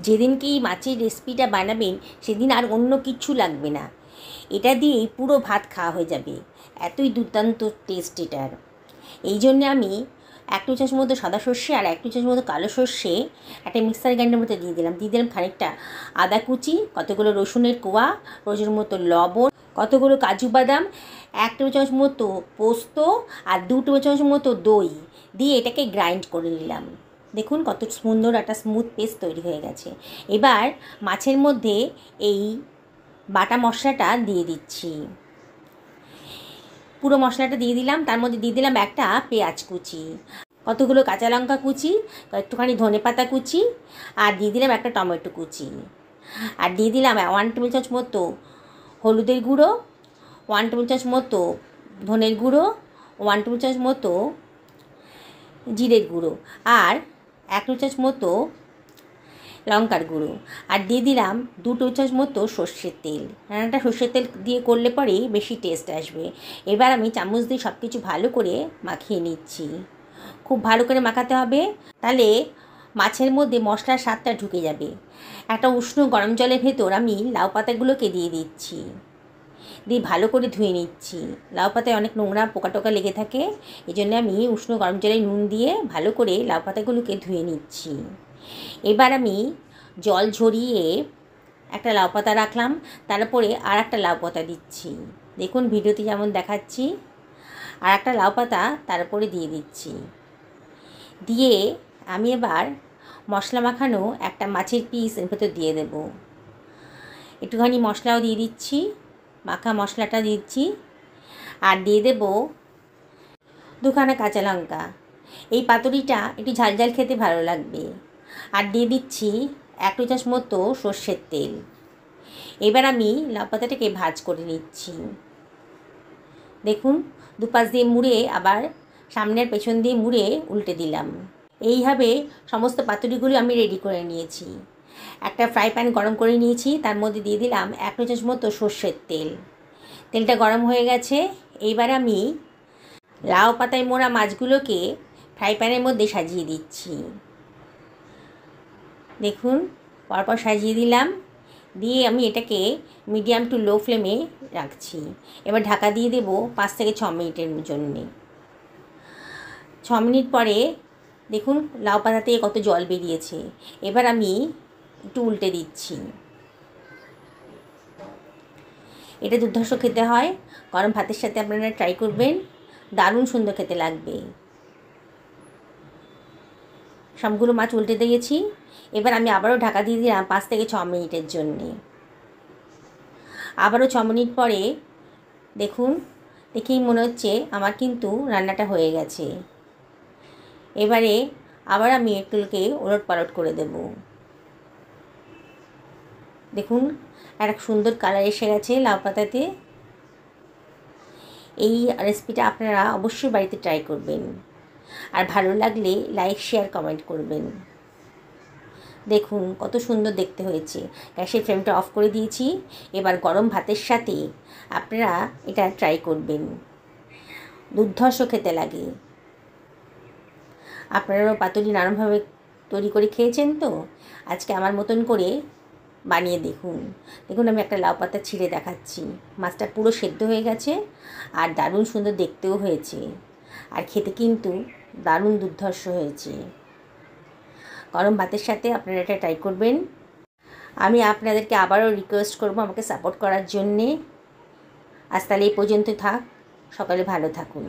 যেদিন কি মাছের রেসিপিটা বানাবেন সেদিন আর অন্য কিছু লাগবে না, এটা দিয়েই পুরো ভাত খাওয়া হয়ে যাবে, এতই দুর্দান্ত টেস্ট এটার। এই জন্যে আমি 1 টেবিল চামচ মতো সাদা সর্ষে আর 1 টেবিল চামচ মতো কালো সর্ষে একটা মিক্সার গ্রাইন্ডারের মধ্যে দিয়ে দিলাম খানিকটা আদা কুচি, কতগুলো রসুনের কোয়া, প্রয়োজন মতো লবণ, কতগুলো কাজু বাদাম, 1 টেবিল চামচ মতো পোস্ত আর 2 টেবিল চামচ মতো দই দিয়ে এটাকে গ্রাইন্ড করে নিলাম। দেখুন কত সুন্দর একটা স্মুথ পেস্ট তৈরি হয়ে গেছে। এবার মাছের মধ্যে এই বাটা মশলাটা দিয়ে দিচ্ছি। পুরো মশলাটা দিয়ে দিলাম, তার মধ্যে দিয়ে দিলাম একটা পেঁয়াজ কুচি, কতগুলো কাঁচা লঙ্কা কুচি, একটুখানি ধনেপাতা কুচি, আর দিয়ে দিলাম একটা টমেটো কুচি, আর দিয়ে দিলাম 1 টেবিল চামচ মতো হলুদের গুঁড়ো, 1 টেবিল চামচ মতো ধনের গুঁড়ো, 1 টেবিল চামচ মতো জিরের গুঁড়ো, আর 1 টেবিল চামচ মতো লঙ্কার গুঁড়ো, আর দিয়ে দিলাম 2 টেবিল চামচ মতো সর্ষের তেল। রান্নাটা সর্ষের তেল দিয়ে করলে পরেই বেশি টেস্ট আসবে। এবার আমি চামচ দিয়ে সব কিছু ভালো করে মাখিয়ে নিচ্ছি। খুব ভালো করে মাখাতে হবে, তাহলে মাছের মধ্যে মশলার স্বাদটা ঢুকে যাবে। একটা উষ্ণ গরম জলের ভেতর আমি লাউ পাতাগুলোকে দিয়ে দিচ্ছি, দিয়ে ভালো করে ধুয়ে নিচ্ছি। লাউ পাতায় অনেক নোংরা পোকা টোকা লেগে থাকে, এই জন্য আমি উষ্ণ গরম জলে নুন দিয়ে ভালো করে লাউ পাতাগুলোকে ধুয়ে নিচ্ছি। এবার আমি জল ঝরিয়ে একটা লাউ পাতা রাখলাম, তারপরে আর একটা লাউ পাতা দিচ্ছি। দেখুন ভিডিওতে যেমন দেখাচ্ছি, আর একটা লাউ পাতা তারপরে দিয়ে দিচ্ছি। দিয়ে আমি এবার মশলা মাখানো একটা মাছের পিস এর ভেতর দিয়ে দেব। একটুখানি মশলাও দিয়ে দিচ্ছি, মাখা মশলাটা দিচ্ছি, আর দিয়ে দেব 2খানা কাঁচা লঙ্কা। এই পাতুরিটা একটু ঝাল ঝাল খেতে ভালো লাগবে। আর দিয়ে দিচ্ছি 1 টেবিল চামচ মতো সর্ষের তেল। এবার আমি লাউ পাতাটাকে ভাজ করে নিচ্ছি। দেখুন দুপাশ দিয়ে মুড়ে আবার সামনের পেছন দিয়ে মুড়ে উল্টে দিলাম। এইভাবে সমস্ত পাতুরিগুলো আমি রেডি করে নিয়েছি। একটা ফ্রাই প্যান গরম করে নিয়েছি, তার মধ্যে দিয়ে দিলাম 1 টেবিল চামচ মতো সর্ষের তেল। তেলটা গরম হয়ে গেছে। এইবার আমি লাউ পাতায় মোড়া মাছগুলোকে ফ্রাই প্যানের মধ্যে সাজিয়ে দিচ্ছি। দেখুন পরপর সাজিয়ে দিলাম, দিয়ে আমি এটাকে মিডিয়াম টু লো ফ্লেমে রাখছি। এবার ঢাকা দিয়ে দেব 5 থেকে 6 মিনিটের জন্যে। 6 মিনিট পরে দেখুন লাউ পাতা থেকে কত জল বেরিয়েছে। এবার আমি একটু উল্টে দিচ্ছি। এটা দুর্ধর্ষ খেতে হয়, গরম ভাতের সাথে আপনারা ট্রাই করবেন, দারুণ সুন্দর খেতে লাগবে। সবগুলো মাছ উল্টে দিয়েছি। এবার আমি আবারও ঢাকা দিয়ে দিলাম 5 থেকে 6 মিনিটের জন্যে। আবারও 6 মিনিট পরে দেখুন, দেখেই মনে হচ্ছে আমার কিন্তু রান্নাটা হয়ে গেছে। এবারে আবার আমি এগুলোকে ওলট পালট করে দেব। দেখুন একটা সুন্দর কালার এসে গেছে লাউ পাতাতে। এই রেসিপিটা আপনারা অবশ্যই বাড়িতে ট্রাই করবেন, আর ভালো লাগলে লাইক শেয়ার কমেন্ট করবেন। দেখুন কত সুন্দর দেখতে হয়েছে। গ্যাসের ফ্লেমটা অফ করে দিয়েছি। এবার গরম ভাতের সাথে আপনারা এটা ট্রাই করবেন, দুর্ধর্ষ খেতে লাগে। আপনারাও পাতুরি নানানভাবে তৈরি করে খেয়েছেন তো, আজকে আমার মতন করে বানিয়ে দেখুন। দেখুন আমি একটা লাউ পাতা ছিঁড়ে দেখাচ্ছি। মাছটা পুরো সেদ্ধ হয়ে গেছে, আর দারুণ সুন্দর দেখতেও হয়েছে, আর খেতে কিন্তু দারুণ দুর্ধর্ষ হয়েছে। গরম ভাতের সাথে আপনারা এটা ট্রাই করবেন। আমি আপনাদেরকে আবারও রিকোয়েস্ট করব আমাকে সাপোর্ট করার জন্যে। আজ তাহলে এই পর্যন্ত থাক। সকালে ভালো থাকুন।